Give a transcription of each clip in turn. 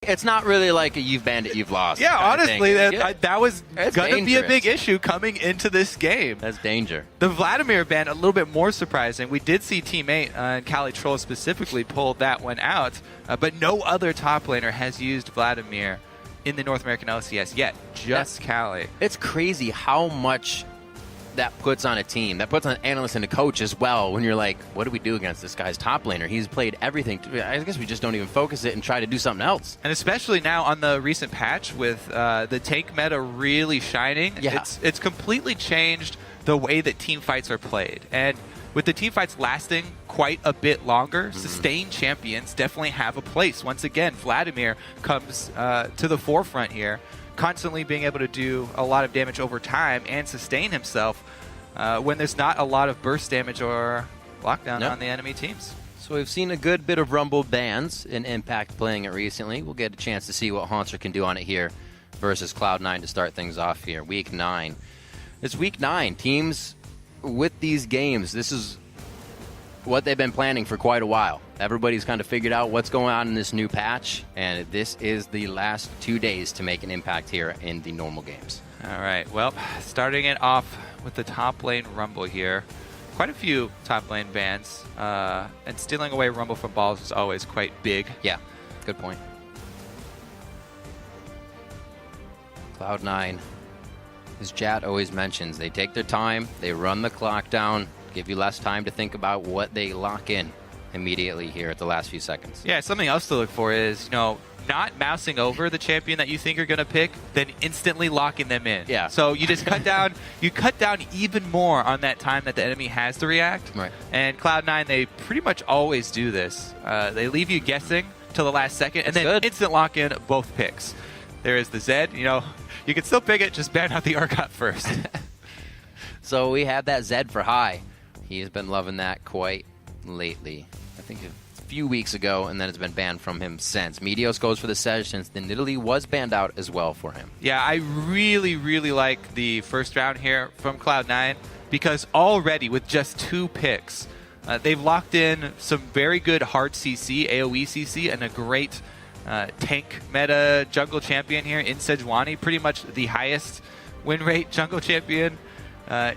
It's not really like a you've bandit, you've lost. Yeah, honestly, that was going to be a big dangerous. issue coming into this game. That's danger. The Vladimir ban, a little bit more surprising. We did see Team 8 and Cali Troll specifically pulled that one out, but no other top laner has used Vladimir in the North American LCS yet, just Cali. It's crazy how much that puts on a team. That puts on an analyst and a coach as well when you're like, what do we do against this guy's top laner? He's played everything. I guess we just don't even focus it and try to do something else. And especially now on the recent patch with the tank meta really shining, it's completely changed the way that team fights are played. And with the team fights lasting quite a bit longer, sustained champions definitely have a place. Once again, Vladimir comes to the forefront here, constantly being able to do a lot of damage over time and sustain himself when there's not a lot of burst damage or lockdown on the enemy teams. So we've seen a good bit of Rumble bans in Impact playing it recently. We'll get a chance to see what Haunter can do on it here versus Cloud9 to start things off here. Week 9. It's Week 9. Teams with these games, this is what they've been planning for quite a while. Everybody's kind of figured out what's going on in this new patch, and this is the last 2 days to make an impact here in the normal games. All right, well, starting it off with the top lane Rumble here. Quite a few top lane bans, and stealing away Rumble from balls is always quite big. Yeah, good point. Cloud9, as Jat always mentions, they take their time, they run the clock down, give you less time to think about what they lock in immediately here at the last few seconds. Yeah, something else to look for is, not mousing over the champion that you think you're going to pick, then instantly locking them in. Yeah. So you just cut down even more on that time that the enemy has to react. Right. And Cloud9, they pretty much always do this. They leave you guessing till the last second, and then instant lock in both picks. There is the Zed. You can still pick it, just ban out the Argot first. So we have that Zed for high. He's been loving that quite lately. I think a few weeks ago, and then it's been banned from him since. Meteos goes for the Sedge since the Nidalee was banned out as well for him. Yeah, I really, really like the first round here from Cloud9 because already with just 2 picks, they've locked in some very good hard CC, AoE CC, and a great tank meta jungle champion here in Sejuani. Pretty much the highest win rate jungle champion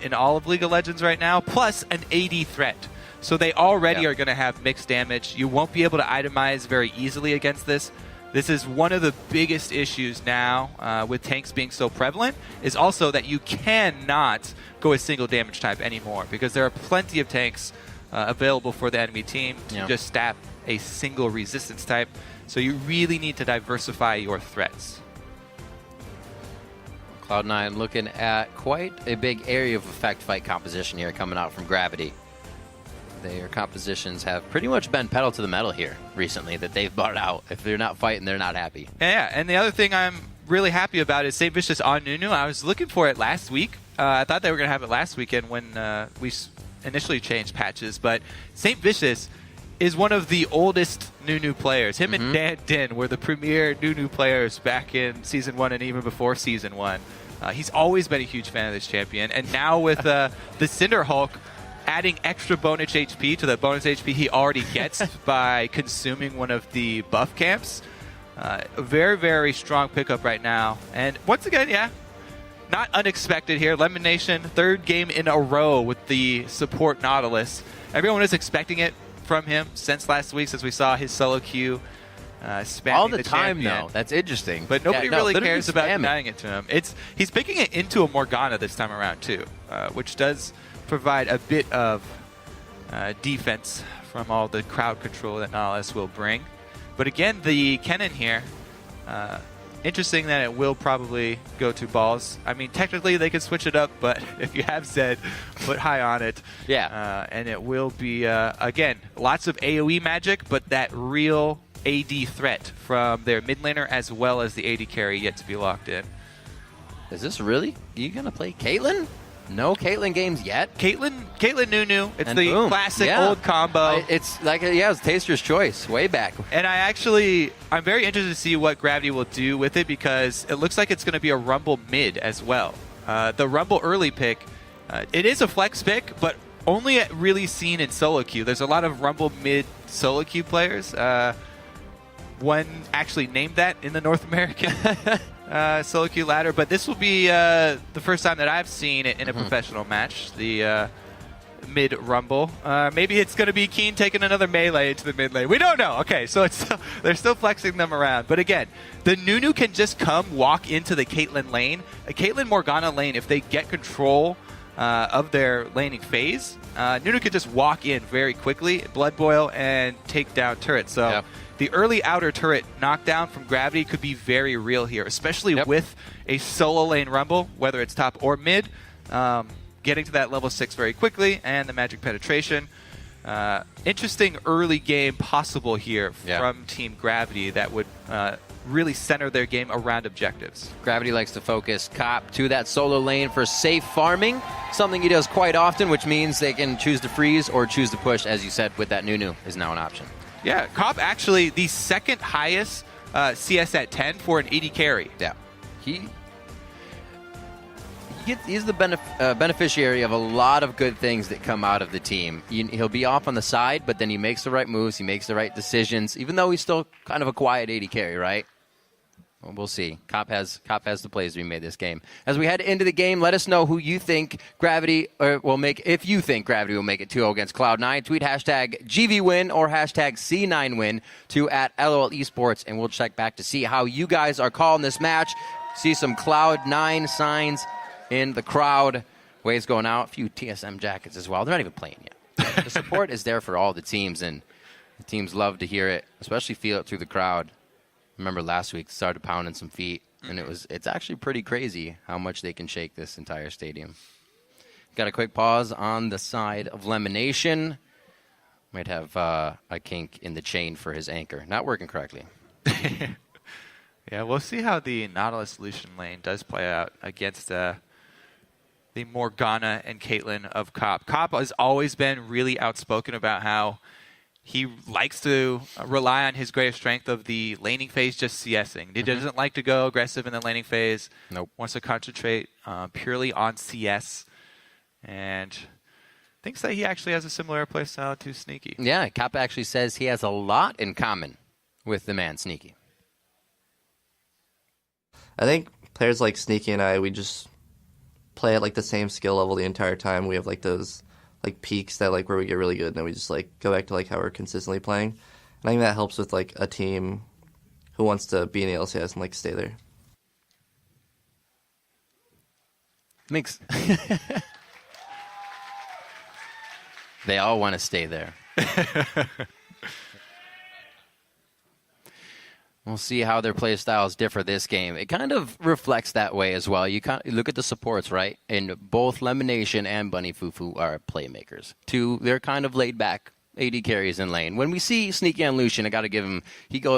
in all of League of Legends right now, plus an AD threat. So they already are going to have mixed damage. You won't be able to itemize very easily against this. This is one of the biggest issues now with tanks being so prevalent, is also that you cannot go a single damage type anymore because there are plenty of tanks available for the enemy team to just stab a single resistance type. So you really need to diversify your threats. Cloud9 looking at quite a big area of effect fight composition here coming out from Gravity. Their compositions have pretty much been pedal to the metal here recently that they've bought out. If they're not fighting, they're not happy. Yeah, and the other thing I'm really happy about is St. Vicious on Nunu. I was looking for it last week. I thought they were going to have it last weekend when we initially changed patches, but St. Vicious is one of the oldest Nunu players. Him and Dan Din were the premier Nunu players back in Season 1 and even before Season 1. He's always been a huge fan of this champion, and now with the Cinder Hulk adding extra bonus HP to the bonus HP he already gets by consuming one of the buff camps. A very, very strong pickup right now. And once again, not unexpected here. Lemon Nation, 3rd game in a row with the support Nautilus. Everyone is expecting it from him since last week, since we saw his solo queue spamming all the time, champion. Though. That's interesting. But nobody really cares about denying it to him. He's picking it into a Morgana this time around, too, which does provide a bit of defense from all the crowd control that Nautilus will bring. But again, the Kennen here, interesting that it will probably go to balls. I mean, technically they could switch it up, but if you have Zed, put high on it. Yeah. And it will be, again, lots of AoE magic, but that real AD threat from their mid laner as well as the AD carry yet to be locked in. Is this really? You going to play Caitlyn? No Caitlyn games yet. Caitlyn Nunu. It's and the boom. classic old combo. It's like, it's Taster's Choice way back. And I'm very interested to see what Gravity will do with it because it looks like it's going to be a Rumble mid as well. The Rumble early pick, it is a flex pick, but only really seen in solo queue. There's a lot of Rumble mid solo queue players. one actually named that in the North American solo queue ladder. But this will be the first time that I've seen it in a professional match, the mid-rumble. Maybe it's going to be Keen taking another melee into the mid lane. We don't know. Okay, so they're still flexing them around. But again, the Nunu can just walk into the Caitlyn lane. A Caitlyn Morgana lane, if they get control of their laning phase, Nunu could just walk in very quickly, blood boil, and take down turrets. So the early outer turret knockdown from Gravity could be very real here, especially with a solo lane rumble, whether it's top or mid. Getting to that level 6 very quickly, and the magic penetration. Interesting early game possible here from Team Gravity that would really center their game around objectives. Gravity likes to focus Cop to that solo lane for safe farming, something he does quite often, which means they can choose to freeze or choose to push, as you said, with that Nunu is now an option. Yeah, Cop actually the second highest CS at 10 for an AD carry. Yeah, he's the beneficiary of a lot of good things that come out of the team. He'll be off on the side, but then he makes the right moves, he makes the right decisions, even though he's still kind of a quiet AD carry, right? Well, we'll see. Cop has the plays to be made this game. As we head into the game, let us know who you think Gravity will make. If you think Gravity will make it 2-0 against Cloud9, tweet hashtag GVWin or hashtag C9Win to @LOL Esports, and we'll check back to see how you guys are calling this match. See some Cloud9 signs in the crowd. Waves going out. A few TSM jackets as well. They're not even playing yet. The support is there for all the teams, and the teams love to hear it, especially feel it through the crowd. Remember last week, started pounding some feet, and it's actually pretty crazy how much they can shake this entire stadium. Got a quick pause on the side of Lemonation. Might have a kink in the chain for his anchor. Not working correctly. Yeah, we'll see how the Nautilus Lucian lane does play out against the Morgana and Caitlyn of Cop. Cop has always been really outspoken about how he likes to rely on his greatest strength of the laning phase, just CSing. He doesn't like to go aggressive in the laning phase. Nope. Wants to concentrate purely on CS. And thinks that he actually has a similar playstyle to Sneaky. Yeah, Cop actually says he has a lot in common with the man Sneaky. I think players like Sneaky and I, we just play at like the same skill level the entire time. We have like those like peaks that like where we get really good, and then we just like go back to like how we're consistently playing. And I think that helps with like a team who wants to be in the LCS and like stay there. Makes they all want to stay there. We'll see how their play styles differ this game. It kind of reflects that way as well. You look at the supports, right? And both Lemonation and Bunny Fufu are playmakers. They're kind of laid back AD carries in lane. When we see Sneaky and Lucian, I got to give him,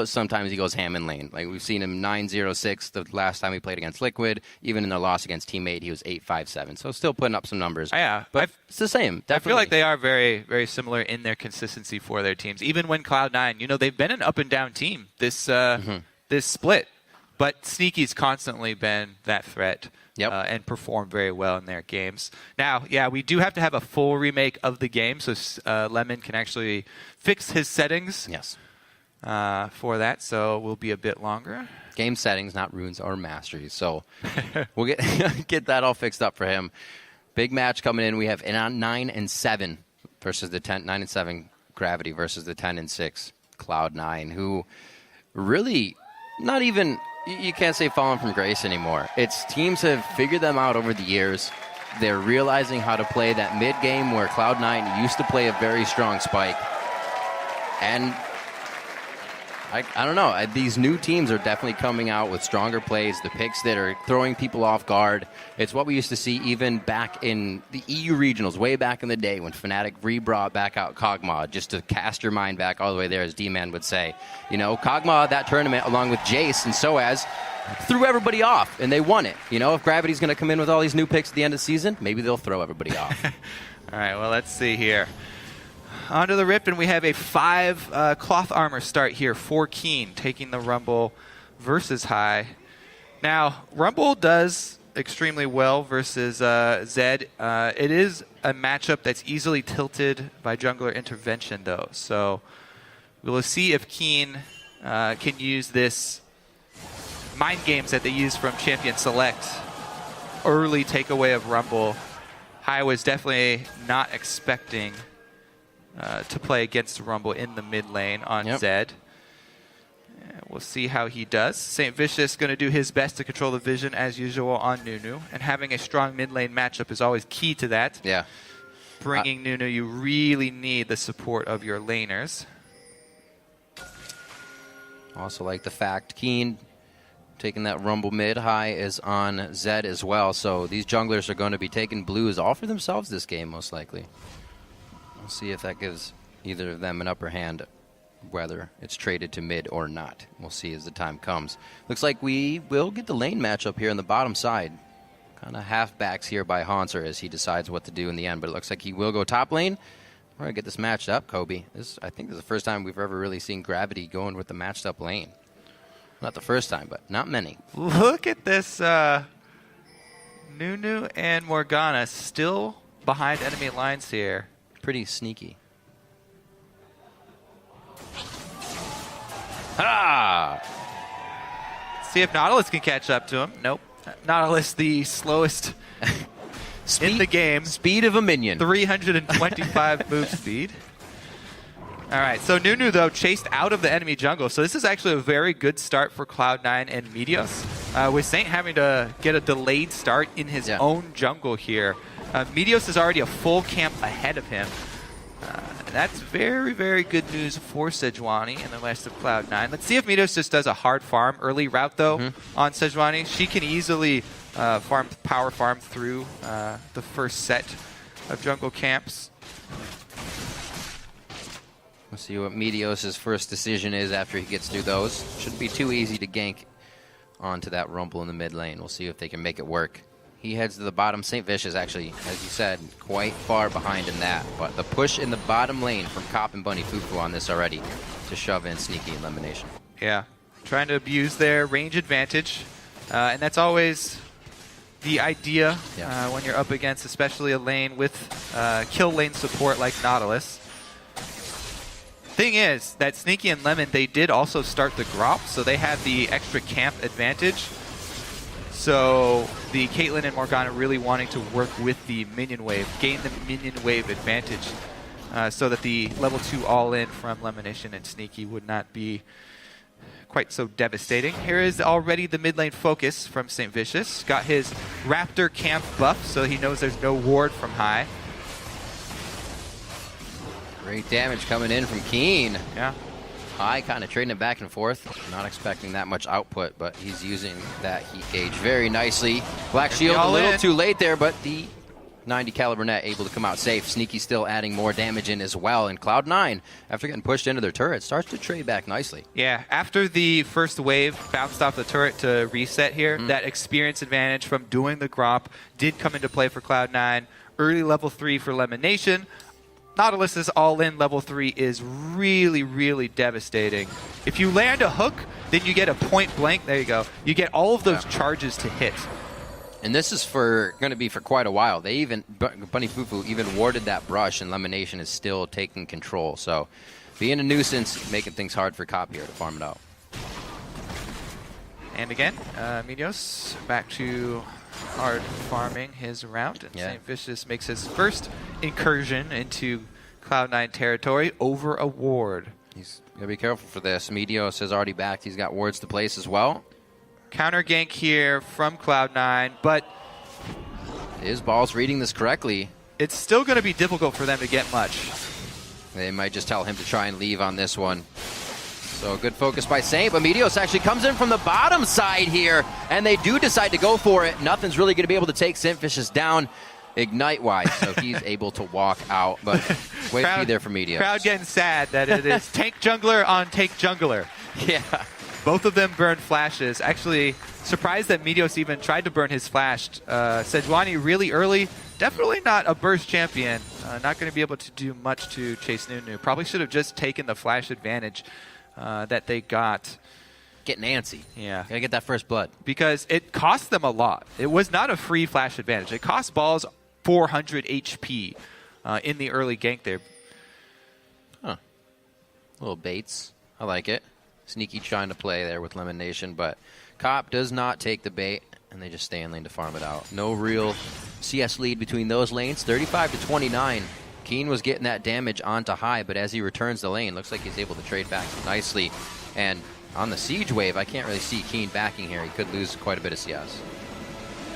sometimes he goes ham in lane. Like we've seen him 9-0-6 the last time he played against Liquid. Even in the loss against Teammate, he was 8-5-7. So still putting up some numbers. Yeah. But it's the same. Definitely. I feel like they are very, very similar in their consistency for their teams. Even when Cloud9, they've been an up and down team this split. But Sneaky's constantly been that threat. Yep. And perform very well in their games. Now, yeah, we do have to have a full remake of the game, so Lemon can actually fix his settings for that, so we'll be a bit longer. Game settings, not runes or masteries. So we'll get that all fixed up for him. Big match coming in. We have 9-7 versus the 9-7 Gravity versus the 10-6 Cloud9, who really not even... You can't say fallen from grace anymore. Teams have figured them out over the years. They're realizing how to play that mid game where Cloud9 used to play a very strong spike. And I don't know. These new teams are definitely coming out with stronger plays, the picks that are throwing people off guard. It's what we used to see even back in the EU regionals, way back in the day when Fnatic re-brought back out Kog'Maw, just to cast your mind back all the way there, as D-Man would say. Kog'Maw, that tournament, along with Jace and Soaz, threw everybody off, and they won it. If Gravity's going to come in with all these new picks at the end of the season, maybe they'll throw everybody off. All right, well, let's see here. Onto the rip, and we have a 5 cloth armor start here for Keen, taking the Rumble versus High. Now, Rumble does extremely well versus Zed. It is a matchup that's easily tilted by jungler intervention, though. So we will see if Keen can use this mind games that they use from Champion Select. Early takeaway of Rumble. Hai was definitely not expecting to play against Rumble in the mid lane on Zed. We'll see how he does. St. Vicious going to do his best to control the vision as usual on Nunu. And having a strong mid lane matchup is always key to that. Yeah. Bringing Nunu, you really need the support of your laners. Also like the fact Keen taking that Rumble mid. Hai is on Zed as well. So these junglers are going to be taking blues all for themselves this game, most likely. We'll see if that gives either of them an upper hand, whether it's traded to mid or not. We'll see as the time comes. Looks like we will get the lane matchup here on the bottom side. Kind of halfbacks here by Haunter as he decides what to do in the end, but it looks like he will go top lane. We're going to get this matched up, Kobe. I think this is the first time we've ever really seen Gravity going with the matched up lane. Not the first time, but not many. Look at this. Nunu and Morgana still behind enemy lines here. Pretty sneaky. Ah! See if Nautilus can catch up to him. Nope. Nautilus, the slowest in the game. Speed of a minion. 325 move speed. All right, so Nunu, though, chased out of the enemy jungle. So this is actually a very good start for Cloud9 and Meteos. With Saint having to get a delayed start in his own jungle here. Meteos is already a full camp ahead of him. That's very, very good news for Sejuani and the rest of Cloud9. Let's see if Meteos just does a hard farm early route, though, on Sejuani. She can easily power farm through the first set of jungle camps. We'll see what Meteos' first decision is after he gets through those. Shouldn't be too easy to gank onto that Rumble in the mid lane. We'll see if they can make it work. He heads to the bottom. St. Vish is actually, as you said, quite far behind in that. But the push in the bottom lane from Cop and Bunny Fufu on this already to shove in Sneaky Elimination. Yeah, trying to abuse their range advantage. And that's always the idea when you're up against especially a lane with kill lane support like Nautilus. Thing is that Sneaky and Lemon, they did also start the Grop, so they had the extra camp advantage. So the Caitlyn and Morgana really wanting to work with the minion wave, gain the minion wave advantage, so that the level 2 all-in from Lemonation and Sneaky would not be quite so devastating. Here is already the mid lane focus from St. Vicious. Got his Raptor camp buff, so he knows there's no ward from Hai. Great damage coming in from Keen. Yeah. Hai kind of trading it back and forth. Not expecting that much output, but he's using that heat gauge very nicely. Black Shield a little too late there, but the 90 caliber net able to come out safe. Sneaky still adding more damage in as well. And Cloud9, after getting pushed into their turret, starts to trade back nicely. Yeah, after the first wave bounced off the turret to reset here, that experience advantage from doing the Grop did come into play for Cloud9. Early level 3 for Lemonation. Nautilus's all-in level 3 is really, really devastating. If you land a hook, then you get a point blank. There you go. You get all of those charges to hit. And this is going to be for quite a while. They even, Bunny Fufu even warded that brush, and Lemonation is still taking control. So being a nuisance, making things hard for Cop here to farm it out. And again, Meteos back to hard farming his round. And St. Vicious makes his first incursion into Cloud9 territory over a ward. He's got to be careful for this. Meteos has already backed. He's got wards to place as well. Counter gank here from Cloud9, but is Balls reading this correctly? It's still going to be difficult for them to get much. They might just tell him to try and leave on this one. So good focus by Saint, but Meteos actually comes in from the bottom side here, and they do decide to go for it. Nothing's really going to be able to take St. Vicious down Ignite-wise, so he's able to walk out, but wait to be there for Meteos. Crowd getting sad that it is tank jungler on tank jungler. Yeah. Both of them burned flashes. Actually, surprised that Meteos even tried to burn his flash. Sejuani really early. Definitely not a burst champion. Not going to be able to do much to chase Nunu. Probably should have just taken the flash advantage that they got. Getting antsy. Yeah. Gotta get that first blood. Because it cost them a lot. It was not a free flash advantage. It cost Balls 400 HP in the early gank there. Huh. Little baits. I like it. Sneaky trying to play there with elimination, but Cop does not take the bait, and they just stay in lane to farm it out. No real CS lead between those lanes. 35-29. Keen was getting that damage onto high, but as he returns the lane, looks like he's able to trade back nicely. And on the siege wave, I can't really see Keen backing here. He could lose quite a bit of CS.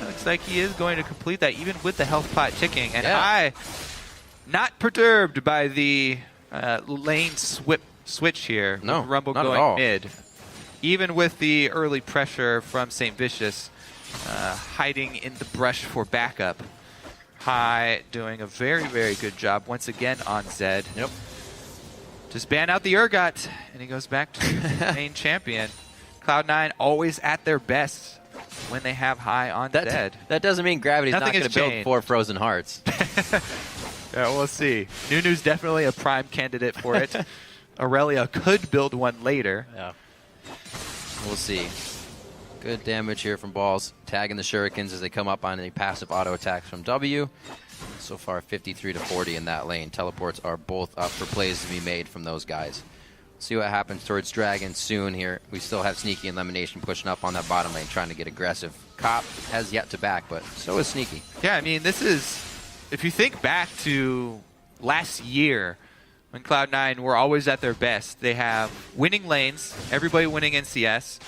Looks like he is going to complete that even with the health pot ticking. And Yeah. I, not perturbed by the lane switch here. No, with Rumble not at going all. mid. Even with the early pressure from St. Vicious hiding in the brush for backup. High doing a very, very good job once again on Zed. Yep. Just ban out the Urgot, and he goes back to main champion. Cloud9 always at their best when they have High on Zed. That doesn't mean Gravity's Nothing not going has to build changed. 4 Frozen Hearts. Yeah, we'll see. Nunu's definitely a prime candidate for it. Aurelia could build one later. Yeah. We'll see. Good damage here from Balls, tagging the Shurikens as they come up on a passive auto attack from W. So far, 53-40 in that lane. Teleports are both up for plays to be made from those guys. See what happens towards Dragon soon here. We still have Sneaky and Elimination pushing up on that bottom lane, trying to get aggressive. Cop has yet to back, but so is Sneaky. Yeah, I mean, this is, if you think back to last year, when Cloud9 were always at their best, they have winning lanes, everybody winning NCS,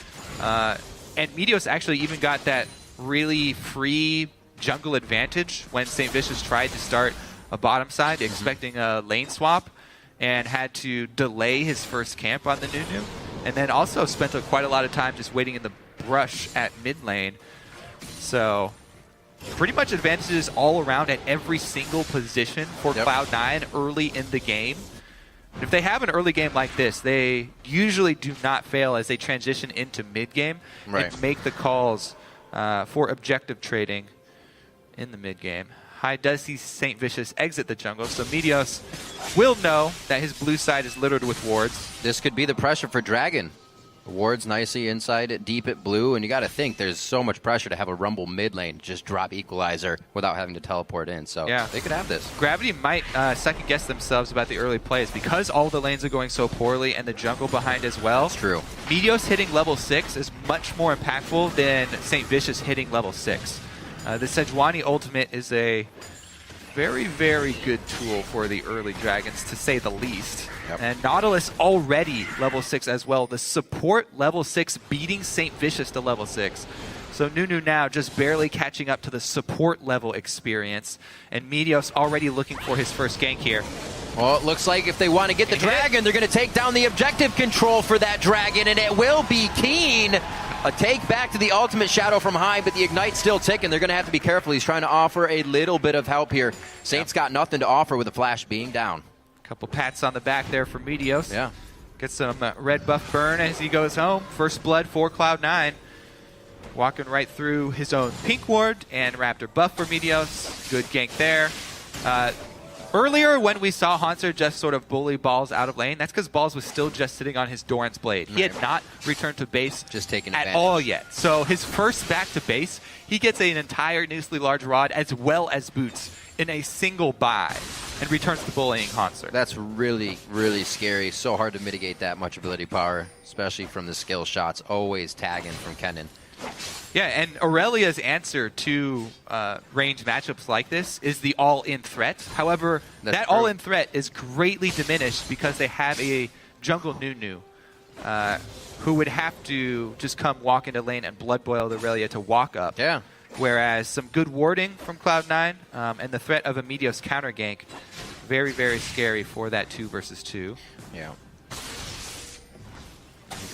and Meteos actually even got that really free jungle advantage when St. Vicious tried to start a bottom side, expecting a lane swap, and had to delay his first camp on the Nunu, and then also spent quite a lot of time just waiting in the brush at mid lane. So pretty much advantages all around at every single position for Cloud9 early in the game. If they have an early game like this, they usually do not fail as they transition into mid-game and make the calls for objective trading in the mid-game. High does see St. Vicious exit the jungle, so Meteos will know that his blue side is littered with wards. This could be the pressure for Dragon. Wards nicely inside it, deep at blue, and you got to think there's so much pressure to have a Rumble mid lane just drop Equalizer without having to teleport in. So yeah, they could have this. Gravity might second guess themselves about the early plays because all the lanes are going so poorly and the jungle behind as well. That's true. Meteos hitting level 6 is much more impactful than St. Vicious hitting level 6. The Sejuani ultimate is a very, very good tool for the early Dragons, to say the least. Yep. And Nautilus already level 6 as well. The support level 6 beating St. Vicious to level 6. So Nunu now just barely catching up to the support level experience. And Meteos already looking for his first gank here. Well, it looks like if they want to get the Dragon, they're going to take down the objective control for that Dragon, and it will be Keen. A take back to the ultimate Shadow from High, but the Ignite's still ticking. They're going to have to be careful. He's trying to offer a little bit of help here. Saint's got nothing to offer with the Flash being down. Couple pats on the back there for Meteos. Yeah. Gets some red buff burn as he goes home. First blood for Cloud9. Walking right through his own pink ward and Raptor buff for Meteos. Good gank there. Earlier when we saw Haunter just sort of bully Balls out of lane, that's because Balls was still just sitting on his Doran's Blade. He had not returned to base just taking at advantage all yet. So his first back to base, he gets an entire nuisly large rod as well as boots in a single buy and returns to bullying Haunter. That's really, really scary. So hard to mitigate that much ability power, especially from the skill shots. Always tagging from Kennen. Yeah, and Aurelia's answer to range matchups like this is the all-in threat. However, that all-in threat is greatly diminished because they have a jungle Nunu who would have to just come walk into lane and blood boil the Aurelia to walk up. Yeah. Whereas some good warding from Cloud9 and the threat of a Meteos counter gank, very, very scary for that 2 versus 2. Yeah.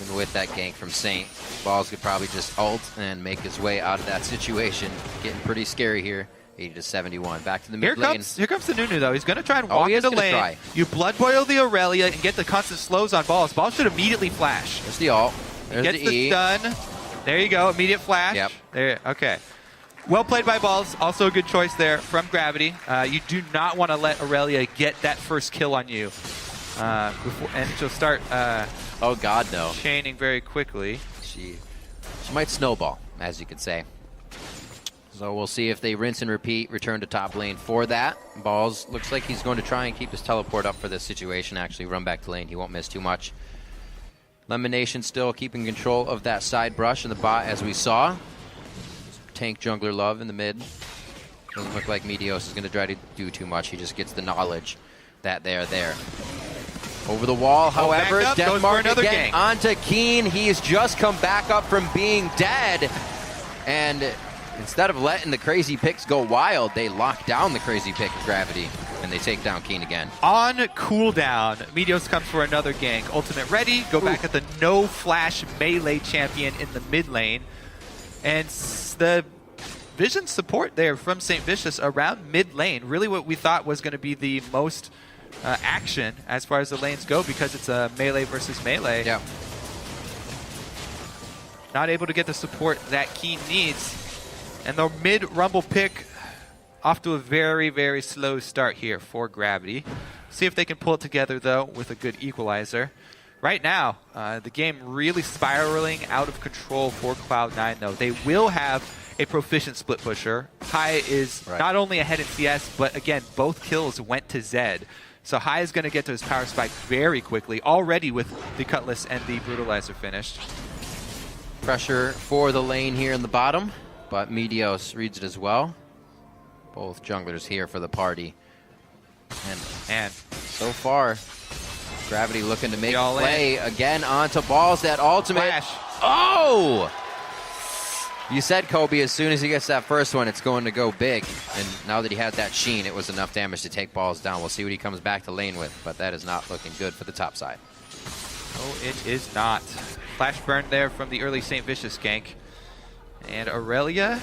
Even with that gank from Saint, Balls could probably just ult and make his way out of that situation. Getting pretty scary here. 80-71. Back to the mid lane. Here comes the Nunu, though. He's going to try and walk into lane. Try. You blood boil the Aurelia and get the constant slows on Balls. Balls should immediately flash. There's the ult. There's Gets the E. stun. There you go. Immediate flash. Yep. There. Okay. Well played by Balls. Also a good choice there from Gravity. You do not want to let Aurelia get that first kill on you. And she'll start oh, God, no. chaining very quickly. She might snowball, as you could say. So we'll see if they rinse and repeat, return to top lane for that. Balls looks like he's going to try and keep his teleport up for this situation, actually run back to lane. He won't miss too much. Lemonation still keeping control of that side brush in the bot, as we saw. Tank jungler love in the mid. Doesn't look like Meteos is going to try to do too much. He just gets the knowledge that they're there. Over the wall, however, Denmark again onto Keen. He's just come back up from being dead. And instead of letting the crazy picks go wild, they lock down the crazy pick of Gravity, and they take down Keen again. On cooldown, Meteos comes for another gank. Ultimate ready, go back at the no flash melee champion in the mid lane. And the vision support there from St. Vicious around mid lane, really what we thought was going to be the most action as far as the lanes go, because it's a melee versus melee. Yeah. Not able to get the support that Keen needs. And the mid Rumble pick off to a very, very slow start here for Gravity. See if they can pull it together, though, with a good equalizer. Right now, the game really spiraling out of control for Cloud9, though. They will have a proficient split pusher. Hai is not only ahead in CS, but again, both kills went to Zed. So Hai is going to get to his power spike very quickly, already with the Cutlass and the Brutalizer finished. Pressure for the lane here in the bottom, but Meteos reads it as well. Both junglers here for the party. And so far, Gravity looking to make a play again onto balls. That ultimate. Flash. Oh! You said, Kobe, as soon as he gets that first one, it's going to go big. And now that he had that sheen, it was enough damage to take balls down. We'll see what he comes back to lane with, but that is not looking good for the top side. Oh, it is not. Flash burn there from the early St. Vicious gank. And Aurelia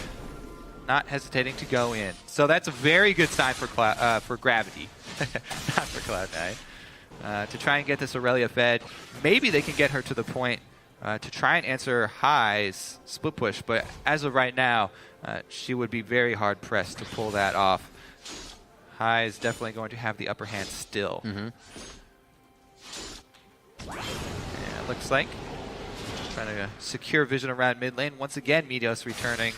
not hesitating to go in. So that's a very good sign for Gravity, not for Cloud9. To try and get this Aurelia fed. Maybe they can get her to the point to try and answer Hai's split push, but as of right now, she would be very hard pressed to pull that off. Hai is definitely going to have the upper hand still. Mm-hmm. And it looks like trying to secure vision around mid lane. Once again, Meteos returning.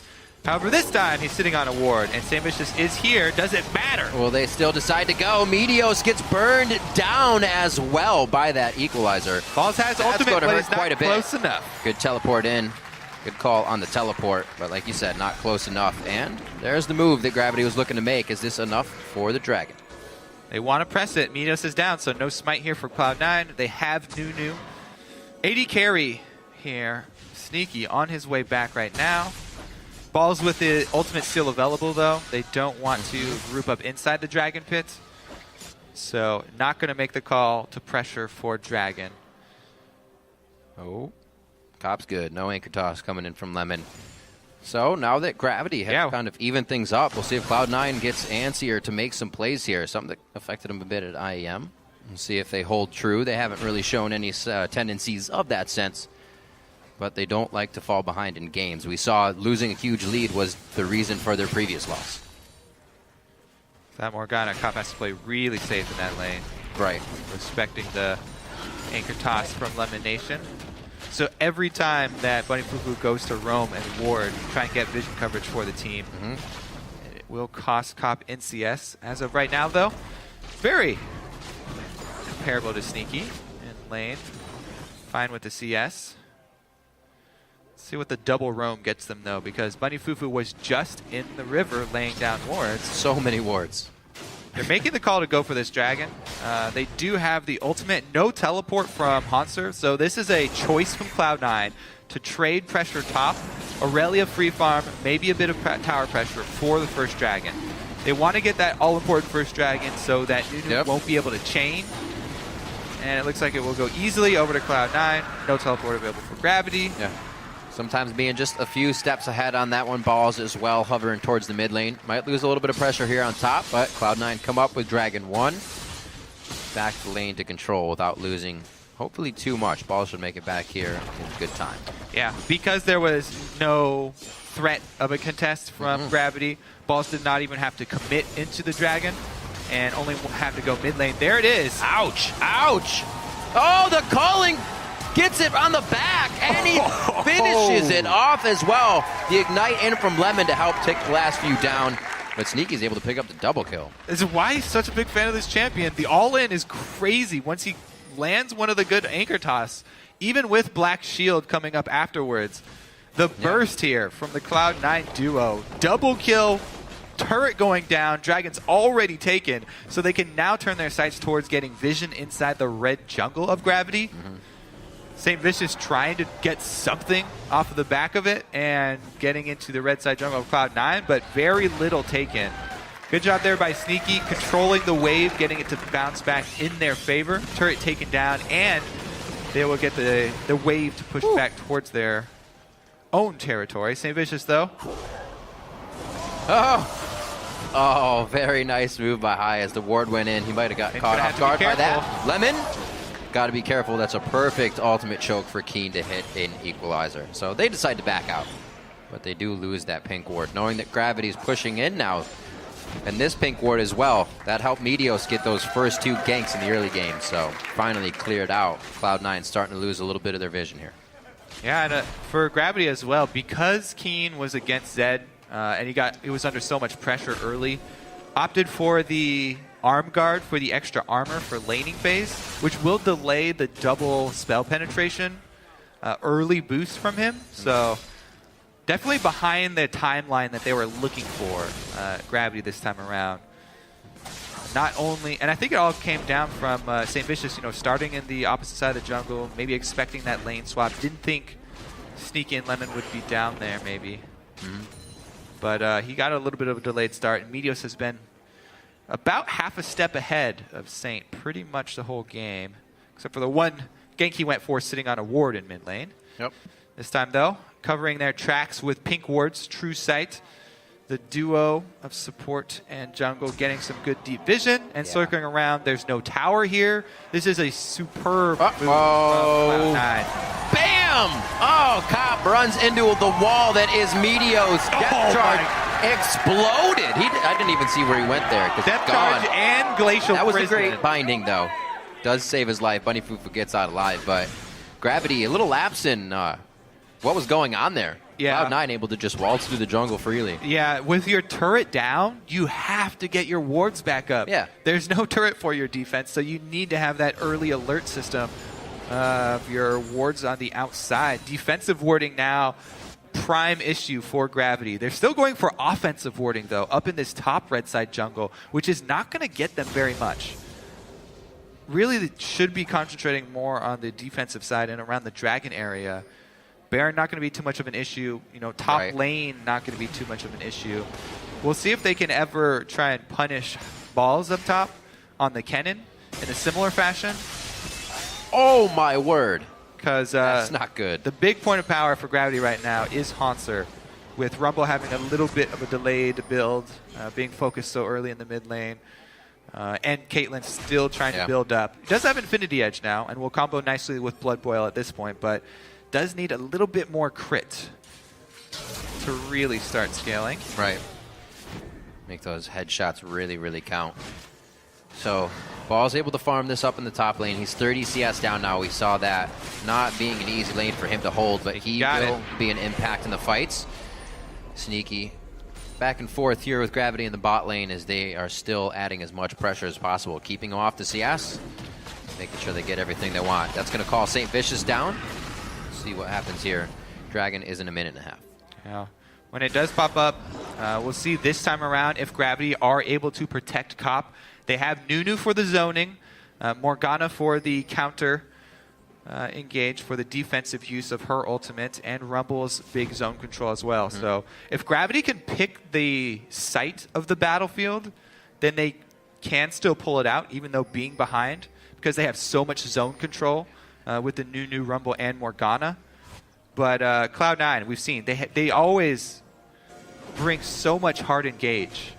However, this time he's sitting on a ward, and St. Vicious is here. Does it matter? Well, they still decide to go. Meteos gets burned down as well by that equalizer. Balls has ultimate, but it's not close enough. Good teleport in. Good call on the teleport, but like you said, not close enough. And there's the move that Gravity was looking to make. Is this enough for the Dragon? They want to press it. Meteos is down, so no smite here for Cloud9. They have Nunu. AD carry here. Sneaky on his way back right now. Balls with the ultimate still available, though. They don't want to group up inside the Dragon Pit. So not going to make the call to pressure for Dragon. Oh, Cop's good. No anchor toss coming in from Lemon. So now that Gravity has kind of evened things up, we'll see if Cloud9 gets antsier to make some plays here. Something that affected him a bit at IEM. We'll see if they hold true. They haven't really shown any tendencies of that sense, but they don't like to fall behind in games. We saw losing a huge lead was the reason for their previous loss. That Morgana, Cop has to play really safe in that lane. Right. Respecting the anchor toss from Lemon Nation. So every time that Bunny Fufu goes to roam and ward, try and get vision coverage for the team. Mm-hmm. It will cost Cop NCS. As of right now, though, very comparable to Sneaky in lane. Fine with the CS. See what the double roam gets them, though, because Bunny Fufu was just in the river laying down wards. So many wards. They're making the call to go for this Dragon. They do have the ultimate, no teleport from Hanser, so this is a choice from Cloud9 to trade pressure top, Aurelia free farm, maybe a bit of tower pressure for the first Dragon. They want to get that all-important first Dragon so that Nunu won't be able to chain. And it looks like it will go easily over to Cloud9. No teleport available for Gravity. Yeah. Sometimes being just a few steps ahead on that one. Balls as well, hovering towards the mid lane. Might lose a little bit of pressure here on top, but Cloud9 come up with Dragon 1. Back to lane to control without losing, hopefully, too much. Balls should make it back here in good time. Yeah, because there was no threat of a contest from Gravity, Balls did not even have to commit into the Dragon and only have to go mid lane. There it is. Ouch! Ouch! Oh, the calling gets it on the back, and he finishes it off as well. The ignite in from Lemon to help take the last few down, but Sneaky's able to pick up the double kill. This is why he's such a big fan of this champion. The all-in is crazy. Once he lands one of the good anchor toss, even with Black Shield coming up afterwards, the burst here from the Cloud9 duo. Double kill, turret going down, Dragon's already taken, so they can now turn their sights towards getting vision inside the red jungle of Gravity. St. Vicious trying to get something off of the back of it and getting into the red side jungle of Cloud9, but very little taken. Good job there by Sneaky, controlling the wave, getting it to bounce back in their favor. Turret taken down, and they will get the wave to push back towards their own territory. St. Vicious, though. Oh, very nice move by High as the ward went in. He might have got caught off guard by that. Lemon, got to be careful. That's a perfect ultimate choke for Keen to hit an equalizer. So they decide to back out, but they do lose that pink ward, knowing that Gravity's pushing in now. And this pink ward as well, that helped Meteos get those first 2 ganks in the early game. So finally cleared out. Cloud9 starting to lose a little bit of their vision here. Yeah, and for Gravity as well, because Keen was against Zed, and he was under so much pressure early, opted for the arm guard for the extra armor for laning phase, which will delay the double spell penetration early boost from him. So definitely behind the timeline that they were looking for, Gravity this time around. Not only, and I think it all came down from St. Vicious, starting in the opposite side of the jungle, maybe expecting that lane swap. Didn't think Sneaky and Lemon would be down there, maybe. But he got a little bit of a delayed start, and Meteos has been about half a step ahead of Saint pretty much the whole game, except for the one gank he went for sitting on a ward in mid lane. Yep. This time, though, covering their tracks with pink wards, True Sight. The duo of support and jungle getting some good deep vision and circling around. There's no tower here. This is a superb move from Cloud9. Bam! Oh, Cop runs into the wall that is Meteos. Depth charge exploded. I didn't even see where he went there. Depth charge and glacial That was prison. a great binding, though. Does save his life. Bunny Fufu gets out alive, but Gravity, a little lapse in what was going on there. Yeah. Cloud9 able to just waltz through the jungle freely. Yeah, with your turret down, you have to get your wards back up. Yeah. There's no turret for your defense, so you need to have that early alert system of your wards on the outside. Defensive warding now, prime issue for Gravity. They're still going for offensive warding, though, up in this top red side jungle, which is not going to get them very much. Really, they should be concentrating more on the defensive side and around the dragon area. Baron not going to be too much of an issue. Top lane not going to be too much of an issue. We'll see if they can ever try and punish balls up top on the Kennen in a similar fashion. Oh, my word. Because that's not good. The big point of power for Gravity right now is Haunter, with Rumble having a little bit of a delayed build, being focused so early in the mid lane. And Caitlyn still trying to build up. He does have Infinity Edge now, and will combo nicely with Blood Boil at this point, but does need a little bit more crit to really start scaling. Right. Make those headshots really, really count. So, Ball's able to farm this up in the top lane. He's 30 CS down now. We saw that not being an easy lane for him to hold, but he will be an impact in the fights. Sneaky back and forth here with Gravity in the bot lane as they are still adding as much pressure as possible, keeping him off the CS, making sure they get everything they want. That's going to call St. Vicious down. See what happens here. Dragon is in a minute and a half. Yeah. When it does pop up, we'll see this time around if Gravity are able to protect Cop. They have Nunu for the zoning, Morgana for the counter engage for the defensive use of her ultimate, and Rumble's big zone control as well. So if Gravity can pick the site of the battlefield, then they can still pull it out, even though being behind, because they have so much zone control with the Nunu, Rumble, and Morgana. But Cloud9, we've seen, they always bring so much hard engage.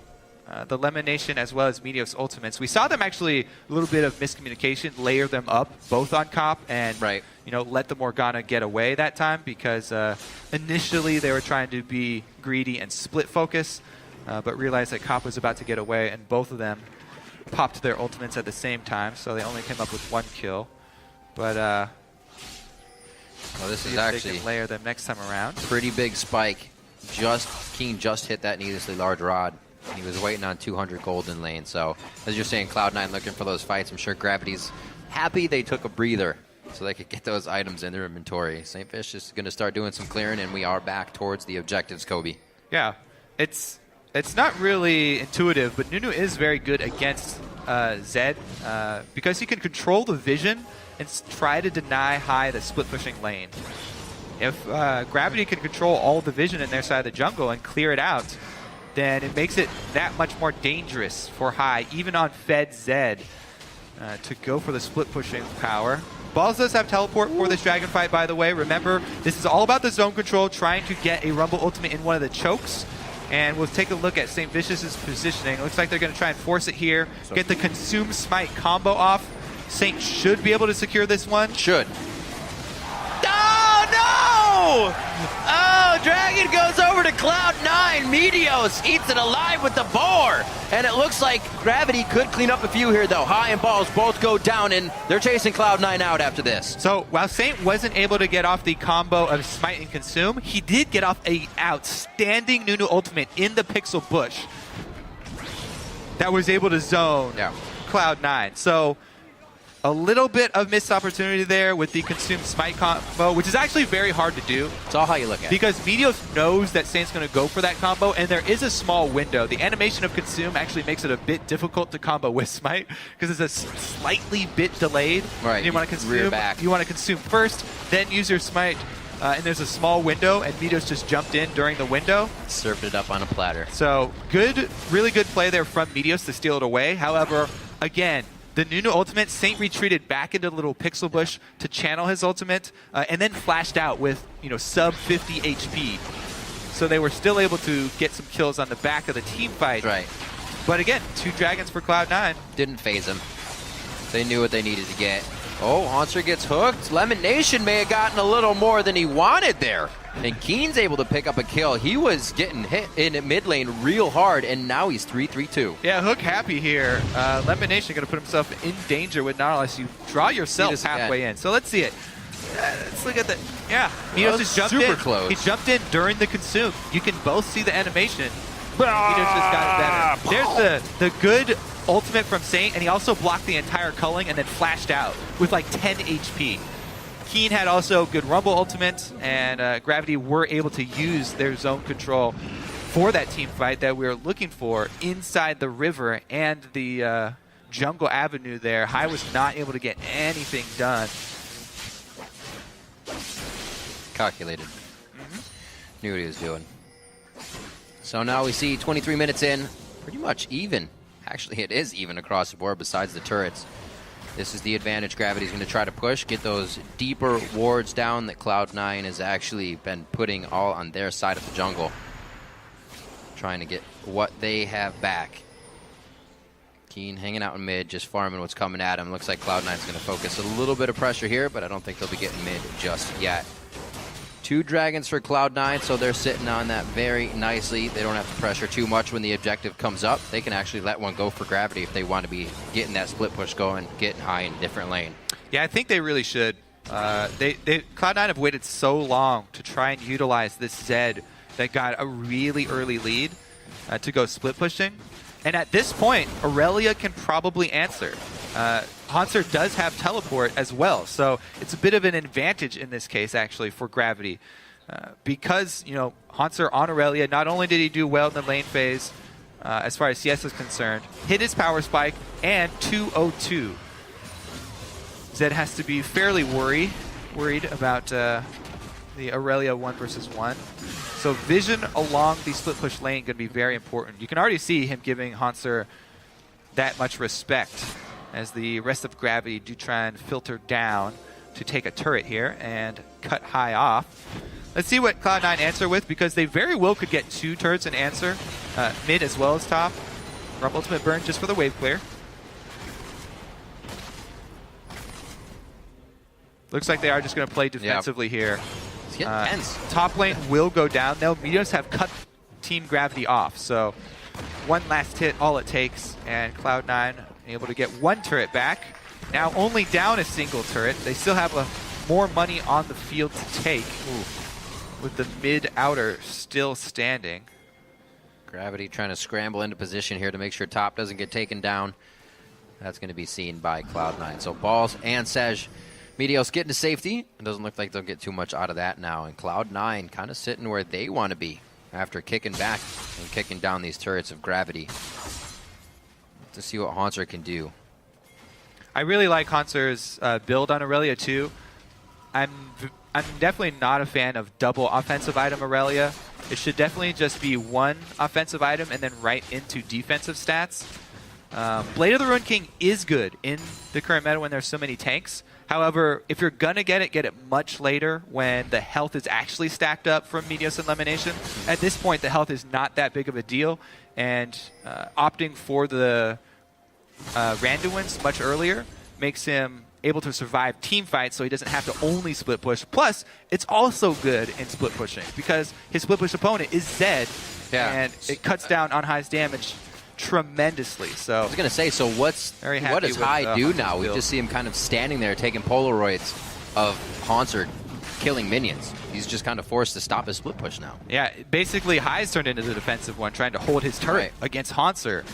The Lemon Nation as well as Meteos ultimates. We saw them actually a little bit of miscommunication, layer them up both on Cop and let the Morgana get away that time because initially they were trying to be greedy and split focus, but realized that Cop was about to get away and both of them popped their ultimates at the same time, so they only came up with 1 kill. But well, this is actually they can layer them next time around. Pretty big spike. Keen just hit that needlessly large rod. He was waiting on 200 gold in lane. So as you're saying, Cloud9 looking for those fights. I'm sure Gravity's happy they took a breather so they could get those items in their inventory. St. Fish is going to start doing some clearing, and we are back towards the objectives, Kobe. Yeah, it's not really intuitive, but Nunu is very good against Zed because he can control the vision and try to deny High the split pushing lane. If Gravity can control all the vision in their side of the jungle and clear it out, then it makes it that much more dangerous for High, even on fed Zed, to go for the split pushing power. Balls does have teleport for this dragon fight, by the way. Remember, this is all about the zone control, trying to get a Rumble ultimate in one of the chokes. And we'll take a look at St. Vicious's positioning. It looks like they're going to try and force it here, get the Consume Smite combo off. Saint should be able to secure this one. Should. Oh, no! Oh, Dragon goes over to Cloud9. Meteos eats it alive with the boar. And it looks like Gravity could clean up a few here, though. High and Balls both go down, and they're chasing Cloud9 out after this. So while Saint wasn't able to get off the combo of Smite and Consume, he did get off a outstanding Nunu ultimate in the Pixel Bush that was able to zone Cloud9. So a little bit of missed opportunity there with the Consume Smite combo, which is actually very hard to do. It's all how you look at it. Because Meteos knows that Saint's going to go for that combo, and there is a small window. The animation of Consume actually makes it a bit difficult to combo with Smite, because it's a slightly bit delayed. Right, you want to consume, rear back. You want to consume first, then use your Smite, and there's a small window, and Meteos just jumped in during the window. Served it up on a platter. So good, really good play there from Meteos to steal it away. However, again, the Nunu ultimate, Saint retreated back into the little pixel bush to channel his ultimate, and then flashed out with sub 50 HP. So they were still able to get some kills on the back of the team fight. Right. But again, 2 dragons for Cloud9. Didn't phase them. They knew what they needed to get. Oh, Haunter gets hooked. Lemon Nation may have gotten a little more than he wanted there. And Keen's able to pick up a kill. He was getting hit in mid lane real hard, and now he's 3-3-2. Yeah, Hook happy here. Lemon Nation going to put himself in danger with not unless you draw yourself halfway in. So let's see it. Let's look at the... Yeah, Meteos just jumped in. Close. He jumped in during the Consume. You can both see the animation. Meteos just got it better. There's the good ultimate from Saint, and he also blocked the entire culling and then flashed out with like 10 HP. Keen had also good Rumble ultimate, and Gravity were able to use their zone control for that team fight that we were looking for inside the river and the jungle avenue there. High was not able to get anything done. Calculated. Knew what he was doing. So now we see 23 minutes in, pretty much even. Actually, it is even across the board besides the turrets. This is the advantage Gravity's going to try to push, get those deeper wards down that Cloud9 has actually been putting all on their side of the jungle. Trying to get what they have back. Keen hanging out in mid, just farming what's coming at him. Looks like Cloud9's going to focus a little bit of pressure here, but I don't think they'll be getting mid just yet. 2 dragons for Cloud9, so they're sitting on that very nicely. They don't have to pressure too much when the objective comes up. They can actually let one go for Gravity if they want to be getting that split push going, getting high in a different lane. Yeah, I think they really should. Cloud9 have waited so long to try and utilize this Zed that got a really early lead to go split pushing. And at this point, Aurelia can probably answer. Haunter does have teleport as well, so it's a bit of an advantage in this case, actually, for Gravity. Because, Haunter on Aurelia, not only did he do well in the lane phase, as far as CS is concerned, hit his power spike, and 202. Zed has to be fairly worried about the Aurelia 1 versus 1. So vision along the split push lane going to be very important. You can already see him giving Haunter that much respect as the rest of Gravity do try and filter down to take a turret here and cut High off. Let's see what Cloud9 answer with, because they very well could get 2 turrets and answer, mid as well as top. Rumble ultimate burn just for the wave clear. Looks like they are just going to play defensively here. It's getting tense. Top lane will go down, though. Meteos have cut Team Gravity off, so one last hit, all it takes, and Cloud9 able to get 1 turret back. Now only down a single turret. They still have more money on the field to take. With the mid-outer still standing. Gravity trying to scramble into position here to make sure top doesn't get taken down. That's going to be seen by Cloud9. So Balls and Sej Meteos getting to safety. It doesn't look like they'll get too much out of that now. And Cloud9 kind of sitting where they want to be after kicking back and kicking down these turrets of gravity. To see what Haunter can do. I really like Haunter's build on Aurelia too. I'm definitely not a fan of double offensive item Aurelia. It should definitely just be one offensive item and then right into defensive stats. Blade of the Ruined King is good in the current meta when there's so many tanks. However, if you're going to get it much later when the health is actually stacked up from Meteos and Elimination. At this point, the health is not that big of a deal, and opting for the Randuin's much earlier makes him able to survive team fights, so he doesn't have to only split push. Plus, it's also good in split pushing because his split push opponent is Zed, and it cuts down on High's damage tremendously. So I was gonna say, so what does High do now? We just see him kind of standing there taking Polaroids of Haunter killing minions. He's just kind of forced to stop his split push now. Yeah, basically High's turned into the defensive one, trying to hold his turret against Haunter,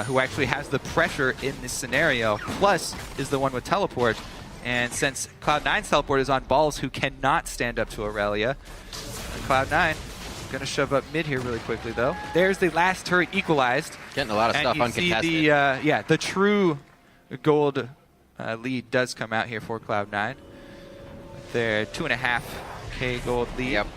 who actually has the pressure in this scenario, plus is the one with teleport. And since Cloud9's teleport is on Balls, who cannot stand up to Aurelia, Cloud9 gonna shove up mid here really quickly though. There's the last turret equalized. Getting a lot of stuff uncontested. See the true gold lead does come out here for Cloud9. Their 2.5K gold lead. Yep.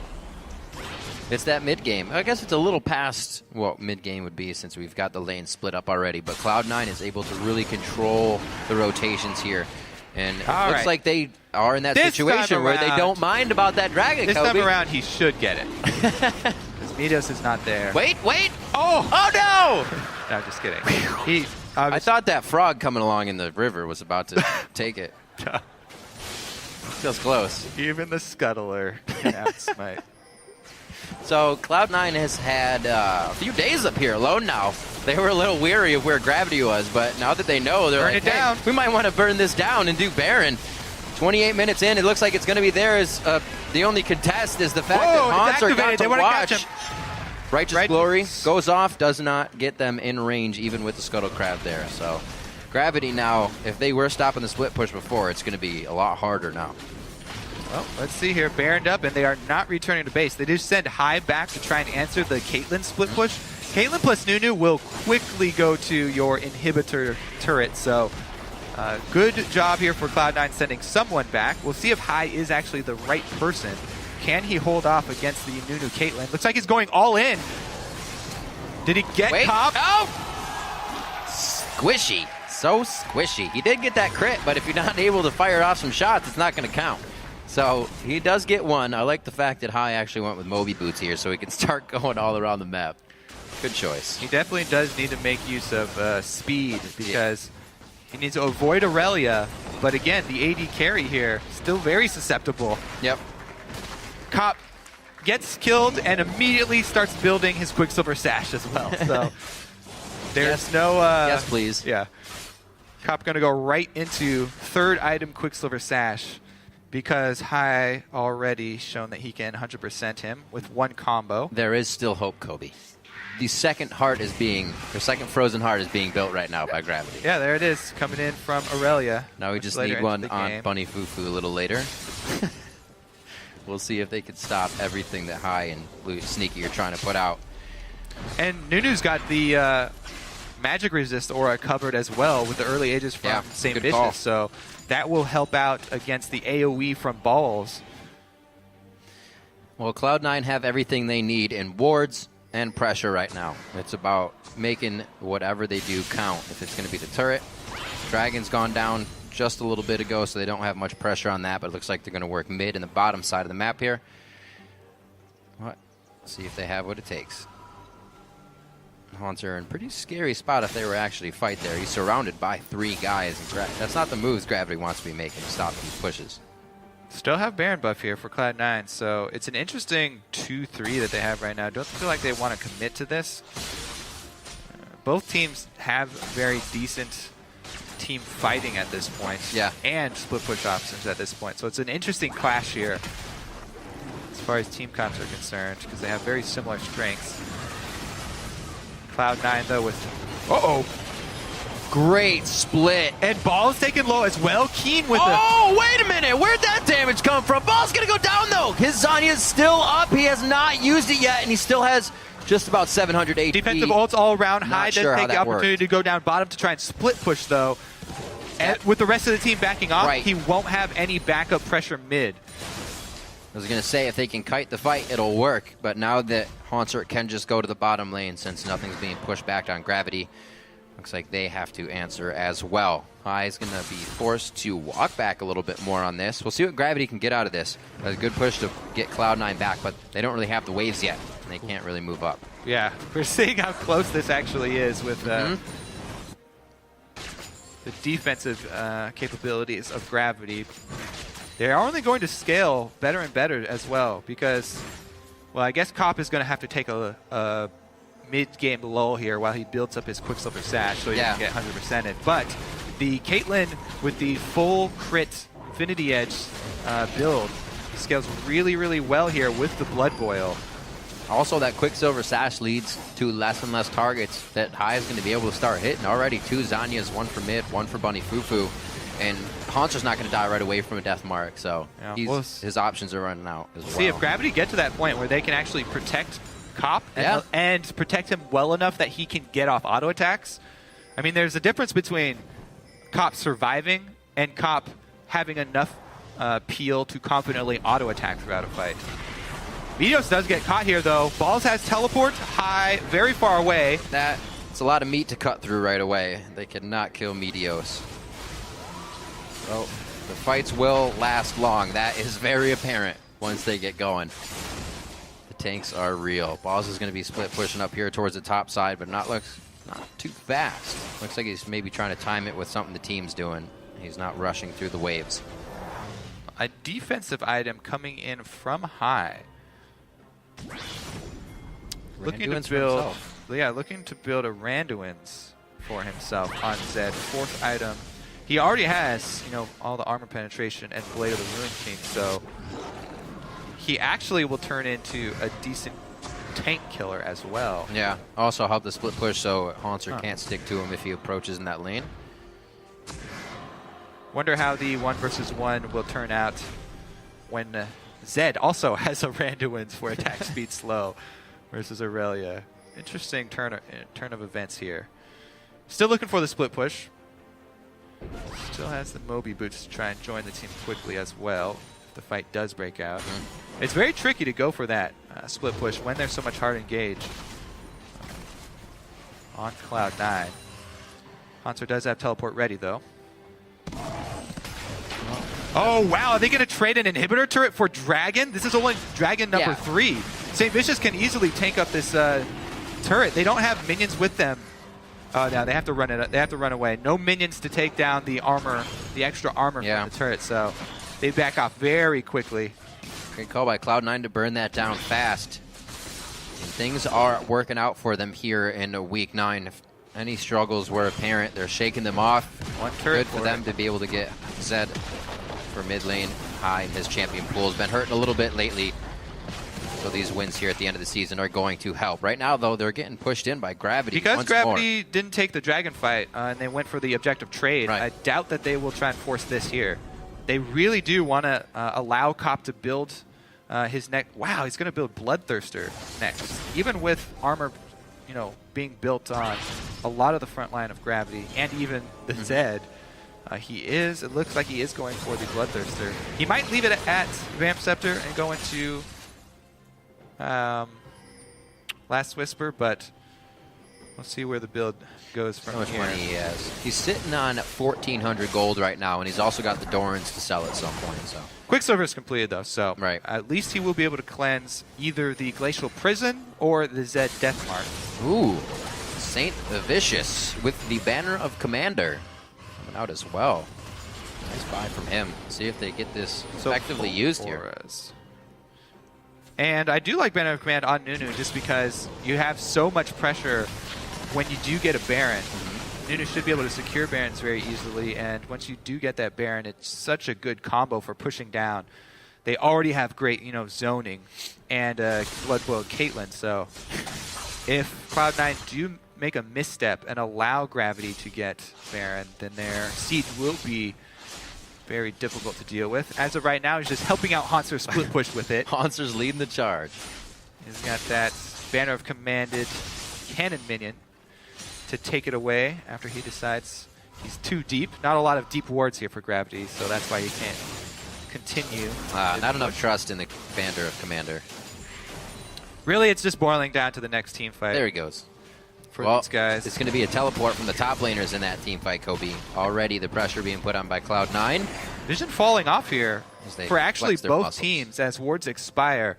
It's that mid game. I guess it's a little past what mid game would be since we've got the lane split up already. But Cloud9 is able to really control the rotations here. And it looks like they are in that situation where they don't mind about that dragon. This time around, he should get it. Because Meteos is not there. Wait! Oh no! No, just kidding. I thought that frog coming along in the river was about to take it. Feels close. Even the scuttler can outsmite. So Cloud9 has had a few days up here alone now. They were a little weary of where gravity was, but now that they know, they're like, hey, we might want to burn this down and do Baron. 28 minutes in, it looks like it's going to be theirs. The only contest is the fact that Haunter got to watch. Righteous Glory goes off, does not get them in range, even with the Scuttle Crab there. So gravity now, if they were stopping the split push before, it's going to be a lot harder now. Well, let's see here. Baroned up, and they are not returning to base. They do send High back to try and answer the Caitlyn split push. Caitlyn plus Nunu will quickly go to your inhibitor turret, so good job here for Cloud9 sending someone back. We'll see if High is actually the right person. Can he hold off against the Nunu Caitlyn? Looks like he's going all in. Did he get Cop? Oh! Squishy. So squishy. He did get that crit, but if you're not able to fire off some shots, it's not going to count. So he does get one. I like the fact that High actually went with Moby Boots here so he can start going all around the map. Good choice. He definitely does need to make use of speed because he needs to avoid Aurelia. But again, the AD carry here, still very susceptible. Yep. Cop gets killed and immediately starts building his Quicksilver Sash as well. So there's no... yes, please. Yeah. Cop going to go right into third item Quicksilver Sash, because High already shown that he can 100% him with one combo. There is still hope, Kobe. The second second frozen heart is being built right now by Gravity. Yeah, there it is, coming in from Aurelia. Now we just need one on Bunny Fufu a little later. We'll see if they can stop everything that High and Blue Sneaky are trying to put out. And Nunu's got the magic resist aura covered as well with the early ages from St. Vicious. So that will help out against the AoE from Balls. Well, Cloud9 have everything they need in wards and pressure right now. It's about making whatever they do count. If it's going to be the turret, Dragon's gone down just a little bit ago, so they don't have much pressure on that, but it looks like they're going to work mid in the bottom side of the map here. See if they have what it takes. Haunter in a pretty scary spot if they were actually fight there. He's surrounded by 3 guys. And that's not the moves Gravity wants to be making to stop these pushes. Still have Baron buff here for Cloud9, so it's an interesting 2-3 that they have right now. Don't feel like they want to commit to this. Both teams have very decent team fighting at this point. Yeah. And split push options at this point. So it's an interesting clash here as far as team comps are concerned, because they have very similar strengths. Cloud9 though with great split. And Ball's taken low as well. Keen with Oh, wait a minute. Where'd that damage come from? Ball's going to go down, though. His Zanya's still up. He has not used it yet, and he still has just about 700 HP. defensive ults all around. Not High sure doesn't how take the that opportunity worked. to go down bottom to try and split push, though. And with the rest of the team backing off, Right. he won't have any backup pressure mid. I was going to say, if they can kite the fight, it'll work. But now that Hauntzer can just go to the bottom lane since nothing's being pushed back on Gravity, looks like they have to answer as well. High is going to be forced to walk back a little bit more on this. We'll see what Gravity can get out of this. That's a good push to get Cloud9 back, but they don't really have the waves yet, and they can't really move up. Yeah, we're seeing how close this actually is with the defensive capabilities of Gravity. They're only going to scale better and better as well because, well, I guess Cop is going to have to take a mid-game lull here while he builds up his Quicksilver Sash so he can get 100%ed. But the Caitlyn with the full crit Infinity Edge build scales really, really well here with the Blood Boil. Also, that Quicksilver Sash leads to less and less targets that High is going to be able to start hitting. Already 2 Zanyas, 1 for mid, 1 for Bunny Fufu. And Haunter's not going to die right away from a death mark, so his options are running out as well. See, if Gravity get to that point where they can actually protect Cop and protect him well enough that he can get off auto attacks. I mean, there's a difference between Cop surviving and Cop having enough peel to confidently auto attack throughout a fight. Meteos does get caught here, though. Balls has teleport High, very far away. It's a lot of meat to cut through right away. They cannot kill Meteos. So the fights will last long. That is very apparent once they get going. The tanks are real. Balls is going to be split pushing up here towards the top side, but not too fast. Looks like he's maybe trying to time it with something the team's doing. He's not rushing through the waves. A defensive item coming in from High. Looking to build a Randuin's for himself on Zed. 4th item. He already has, all the armor penetration and Blade of the Ruin King, so he actually will turn into a decent tank killer as well. Yeah, also help the split push so Haunter can't stick to him if he approaches in that lane. Wonder how the 1 versus 1 will turn out when Zed also has a Randuin's for attack speed slow versus Aurelia. Interesting turn of events here. Still looking for the split push. Still has the Moby boots to try and join the team quickly as well if the fight does break out. It's very tricky to go for that split push when there's so much hard engage on Cloud9. Haunter does have teleport ready, though. Oh, wow. Are they going to trade an inhibitor turret for Dragon? This is only Dragon number 3. St. Vicious can easily tank up this turret. They don't have minions with them. Oh, no, they have to run it. They have to run away. No minions to take down the armor, the extra armor from the turret. So they back off very quickly. Great call by Cloud9 to burn that down fast. And things are working out for them here in Week 9. If any struggles were apparent, they're shaking them off. One turret good for them to be able to get Zed for mid lane. High in his champion pool has been hurting a little bit lately. So these wins here at the end of the season are going to help. Right now, though, they're getting pushed in by Gravity. Because Gravity didn't take the Dragon fight and they went for the objective trade, I doubt that they will try and force this here. They really do want to allow Cop to build his next. Wow, he's going to build Bloodthirster next. Even with armor, being built on a lot of the front line of Gravity and even the Zed, it looks like he is going for the Bloodthirster. He might leave it at Vamp Scepter and go into Last Whisper, but we'll see where the build goes from here. How much money he has. He's sitting on 1,400 gold right now, and he's also got the Dorans to sell at some point. So Quicksilver is completed, though, so at least he will be able to cleanse either the Glacial Prison or the Zed Death Mark. Ooh, Saint Vicious with the Banner of Commander coming out as well. Nice buy from him. See if they get this effectively used here. And I do like Banner of Command on Nunu just because you have so much pressure when you do get a Baron. Nunu should be able to secure Barons very easily, and once you do get that Baron, it's such a good combo for pushing down. They already have great, zoning and Blood Boil Caitlyn, so if Cloud9 do make a misstep and allow Gravity to get Baron, then their siege will be very difficult to deal with. As of right now, he's just helping out Haunter split push with it. Haunter's leading the charge. He's got that Banner of Commanded cannon minion to take it away after he decides he's too deep. Not a lot of deep wards here for Gravity, so that's why he can't continue. Not enough trust in the Banner of Commander. Really, it's just boiling down to the next team fight. There he goes. For Well, these guys. it's going to be a teleport from the top laners in that team fight, Kobe. Already the pressure being put on by Cloud9. Vision falling off here As they for actually flex their both muscles. teams as wards expire.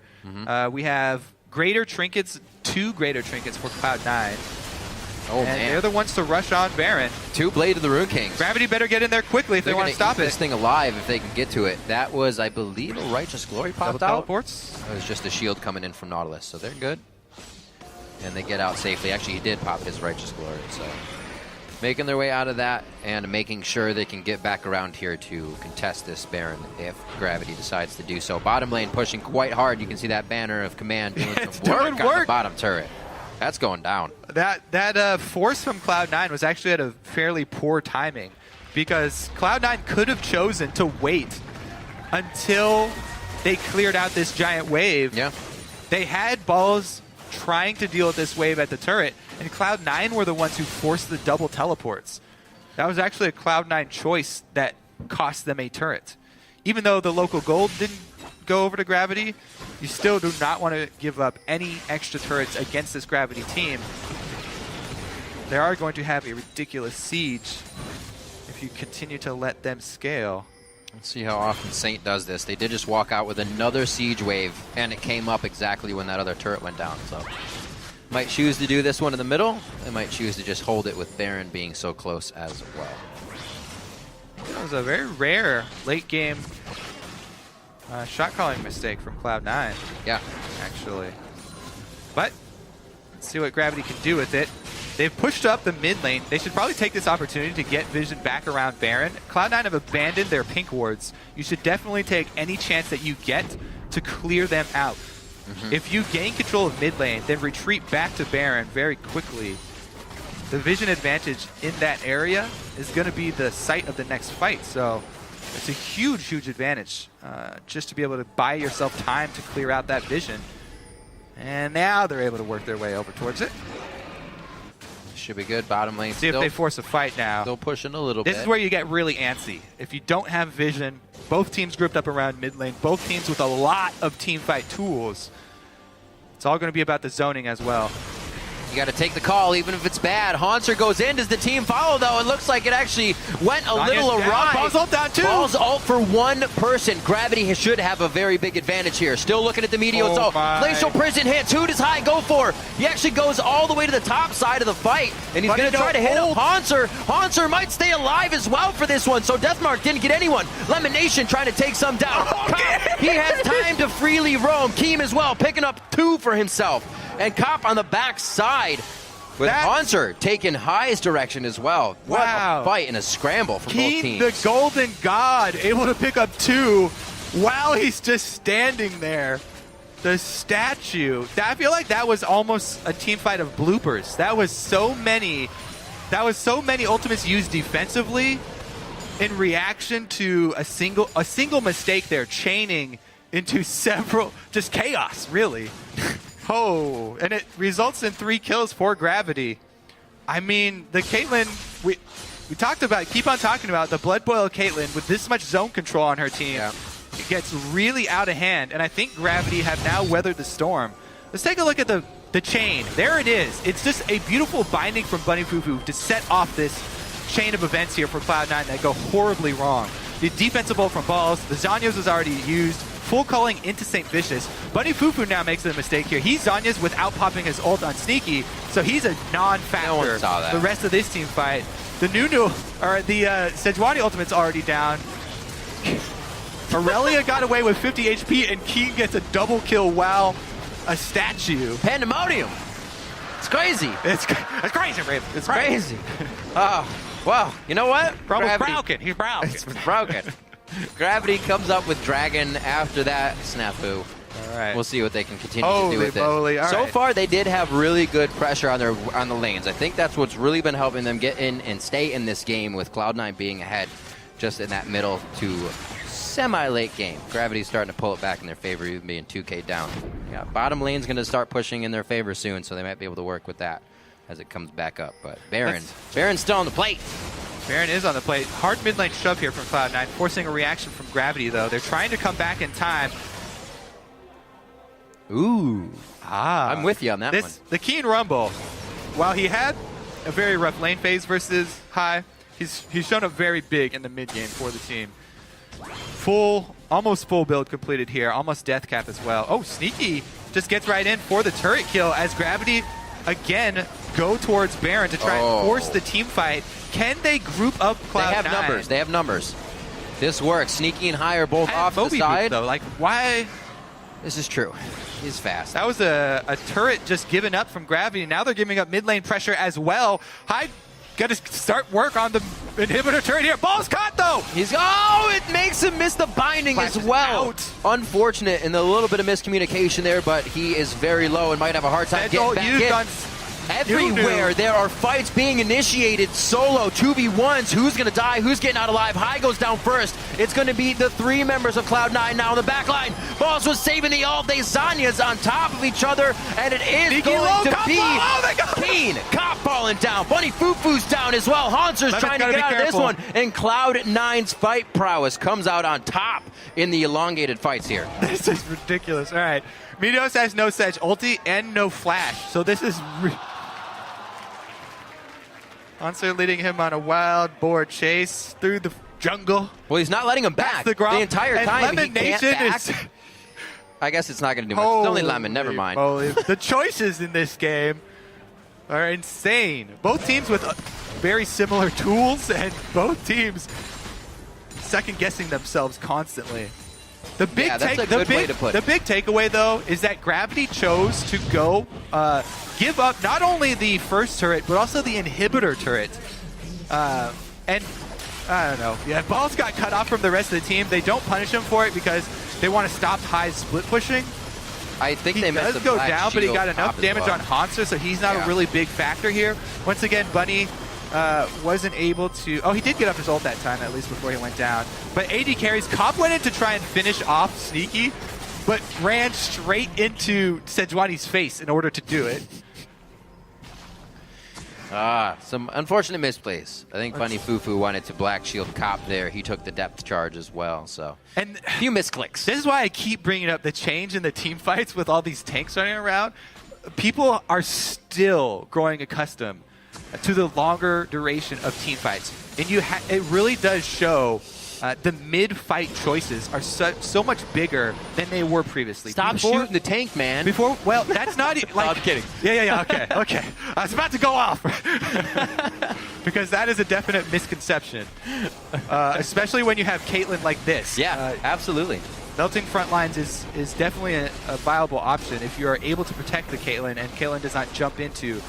We have greater trinkets, 2 greater trinkets for Cloud9. Oh, and man. they're the ones to rush on Baron. 2 Blade of the Rune Kings. Gravity better get in there quickly if they They're want to gonna stop keep it. this thing alive if they can get to it. That was, I believe, a Righteous Glory popped Double out. teleports. It was just a shield coming in from Nautilus, so they're good. And they get out safely. Actually, he did pop his Righteous Glory, so making their way out of that and making sure they can get back around here to contest this Baron if Gravity decides to do so. Bottom lane pushing quite hard. You can see that Banner of Command doing It's some work doing on the work. bottom turret. That's going down. That force from Cloud9 was actually at a fairly poor timing because Cloud9 could have chosen to wait until they cleared out this giant wave. Yeah. They had balls trying to deal with this wave at the turret, and Cloud9 were the ones who forced the double teleports. That was actually a Cloud9 choice that cost them a turret. Even though the local gold didn't go over to Gravity, you still do not want to give up any extra turrets against this Gravity team. They are going to have a ridiculous siege if you continue to let them scale. Let's see how often Saint does this. They did just walk out with another siege wave, and it came up exactly when that other turret went down. So, might choose to do this one in the middle. They might choose to just hold it with Baron being so close as well. That was a very rare late game shot calling mistake from Cloud9. Yeah. Actually. But let's see what Gravity can do with it. They've pushed up the mid lane. They should probably take this opportunity to get Vision back around Baron. Cloud9 have abandoned their pink wards. You should definitely take any chance that you get to clear them out. If you gain control of mid lane, then retreat back to Baron very quickly. The Vision advantage in that area is going to be the site of the next fight. So it's a huge, huge advantage just to be able to buy yourself time to clear out that Vision. And now they're able to work their way over towards it. Should be good. Bottom lane See if they force a fight now. still pushing a little bit. This is where you get really antsy. If you don't have Vision, both teams grouped up around mid lane, both teams with a lot of team fight tools. It's all going to be about the zoning as well. You got to take the call, even if it's bad. Haunter goes in. Does the team follow, though? It looks like it actually went a little awry. Ball's ult down, too. Ball's ult for one person. Gravity should have a very big advantage here. Still looking at the Meteor's ult. Glacial Prison hits. Who does High go for? He actually goes all the way to the top side of the fight, and he's going to try to hit him. Haunter. Haunter might stay alive as well for this one, so Deathmark didn't get anyone. Lemon Nation trying to take some down. He has time to freely roam. Keem as well, picking up 2 for himself. And Cop on the back side with Haunter taking High's direction as well. What a fight and a scramble from both teams. The Golden God, able to pick up 2 while he's just standing there. The statue. I feel like that was almost a team fight of bloopers. That was so many ultimates used defensively in reaction to a single mistake there, chaining into several, just chaos, really. Oh, and it results in 3 kills for Gravity. I mean, the Caitlyn, we talked about, keep on talking about the Blood Boil Caitlyn with this much zone control on her team. Yeah. It gets really out of hand, and I think Gravity have now weathered the storm. Let's take a look at the chain. There it is. It's just a beautiful binding from Bunny Fufu to set off this chain of events here for Cloud9 that go horribly wrong. The defensive ult from Balls, the Zanyas was already used. Full calling into St. Vicious. Bunny Fufu now makes a mistake here. He Zanya's without popping his ult on Sneaky, so he's a non-factor. No one saw that. The rest of this team fight. The Sejuani ultimate's already down. Aurelia got away with 50 HP, and Keen gets a double kill while a statue. Pandemonium. It's crazy. It's crazy, Raven. It's crazy. Well, you know what? Bro's broken. He's broken. It's broken. Gravity comes up with Dragon after that snafu. All right. We'll see what they can continue to do with moly. it. All so right. far, they did have really good pressure on the lanes. I think that's what's really been helping them get in and stay in this game with Cloud9 being ahead just in that middle to semi-late game. Gravity's starting to pull it back in their favor, even being 2K down. Yeah, bottom lane's going to start pushing in their favor soon, so they might be able to work with that as it comes back up. But Baron's still on the plate. Baron is on the plate. Hard mid lane shove here from Cloud9, forcing a reaction from Gravity, though. They're trying to come back in time. Ooh. I'm with you on that one. The Keen Rumble, while he had a very rough lane phase versus High, he's shown up very big in the mid game for the team. Almost full build completed here. Almost death cap as well. Oh, Sneaky just gets right in for the turret kill as Gravity, again, go towards Baron to try and force the team fight. Can they group up Cloud9? They have numbers. This works. Sneaky and High are both off the side. Though. Like, why? This is true. He's fast. That was a turret just given up from Gravity. Now they're giving up mid lane pressure as well. High got to start work on the inhibitor turret here. Ball's caught, though. It makes him miss the binding as well. Unfortunate and a little bit of miscommunication there, but he is very low and might have a hard time getting back in. Everywhere there are fights being initiated. Solo 2v1s. Who's going to die? Who's getting out alive? High goes down first. It's going to be the 3 members of Cloud9 now on the back line. Balls was saving the all. They Zanya's on top of each other, and it is going to be Keen. Cop falling down. Bunny Fufu's down as well. Haunter's trying to get out of this one. And Cloud9's fight prowess comes out on top in the elongated fights here. This is ridiculous. All right. Meteos has no Sedge ulti and no flash, so this is... Haunter leading him on a wild boar chase through the jungle. Well, he's not letting him back the entire time. He can't back. I guess it's not going to do much. It's only Lemon. Never mind. The choices in this game are insane. Both teams with very similar tools, and both teams second-guessing themselves constantly. The big takeaway, though, is that Gravity chose to go give up not only the first turret, but also the inhibitor turret. And I don't know. Yeah, Balls got cut off from the rest of the team. They don't punish him for it because they want to stop High's split pushing. I think he does go down, but he got enough damage on Haunter, so he's not a really big factor here. Once again, Bunny wasn't able to... Oh, he did get up his ult that time, at least before he went down. But AD carries. Cop went in to try and finish off Sneaky, but ran straight into Sejuani's face in order to do it. Some unfortunate misplays. I think Bunny Fufu wanted to Black Shield Cop there. He took the depth charge as well, so... And a few misclicks. This is why I keep bringing up the change in the team fights with all these tanks running around. People are still growing accustomed to the longer duration of team fights. And it really does show the mid-fight choices are so much bigger than they were previously. Stop shooting the tank, man. Well, that's not... like, I'm kidding. Yeah, okay. I was about to go off. Because that is a definite misconception. Especially when you have Caitlyn like this. Yeah, absolutely. Melting front lines is definitely a viable option if you are able to protect the Caitlyn and Caitlyn does not jump into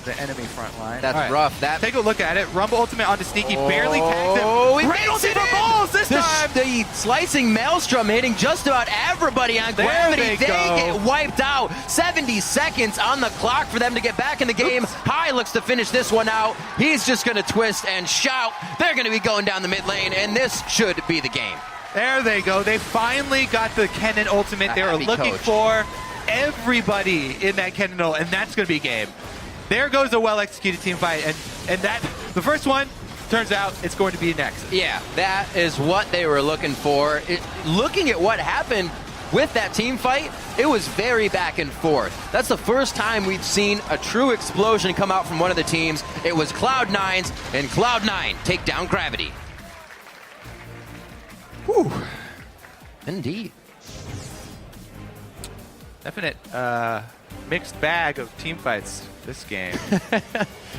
the enemy front line. That's rough. Take a look at it. Rumble ultimate onto Sneaky. Barely tags him. Great ulti for Balls this time. The slicing Maelstrom hitting just about everybody on Gravity. They get wiped out. 70 seconds on the clock for them to get back in the game. High looks to finish this one out. He's just going to twist and shout. They're going to be going down the mid lane, and this should be the game. There they go. They finally got the Kennen ultimate they were looking for. Everybody in that Kennen ult, and that's going to be game. There goes a well-executed team fight, and that the first one turns out it's going to be next. Yeah, that is what they were looking for. Looking at what happened with that team fight, it was very back and forth. That's the first time we've seen a true explosion come out from one of the teams. It was Cloud9's, and Cloud9 take down Gravity. Whew. Indeed. Definite mixed bag of team fights this game.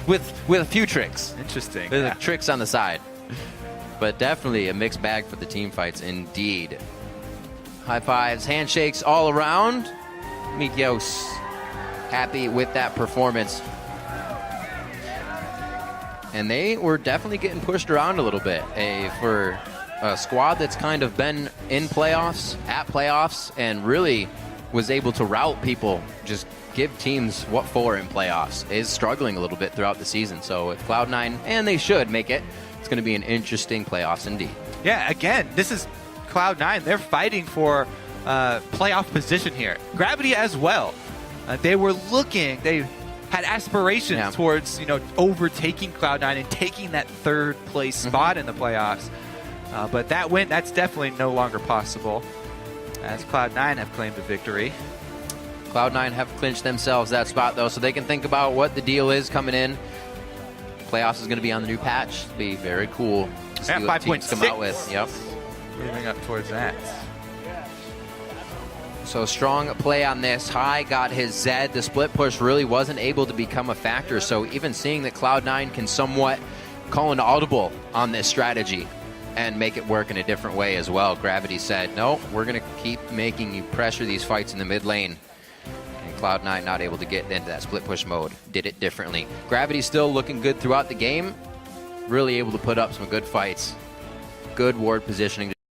with a few tricks. Interesting. There's tricks on the side. But definitely a mixed bag for the team fights indeed. High fives, handshakes all around. Meteos happy with that performance. And they were definitely getting pushed around a little bit for a squad that's kind of been in playoffs, at playoffs, and really was able to rout people, just give teams what for in playoffs, is struggling a little bit throughout the season. So if Cloud9, and they should make it, it's going to be an interesting playoffs indeed. Yeah, again, this is Cloud9. They're fighting for playoff position here. Gravity as well. They had aspirations towards, overtaking Cloud9 and taking that third place spot in the playoffs. But that's definitely no longer possible, as Cloud9 have claimed a victory. Cloud9 have clinched themselves that spot, though, so they can think about what the deal is coming in. Playoffs is going to be on the new patch. It'll be very cool to see what teams come out with. Yep. Moving up towards that. So strong play on this. High got his Zed. The split push really wasn't able to become a factor, so even seeing that Cloud9 can somewhat call an audible on this strategy and make it work in a different way as well. Gravity said, no, we're going to keep making you pressure these fights in the mid lane. And Cloud9 not able to get into that split push mode. Did it differently. Gravity still looking good throughout the game. Really able to put up some good fights. Good ward positioning.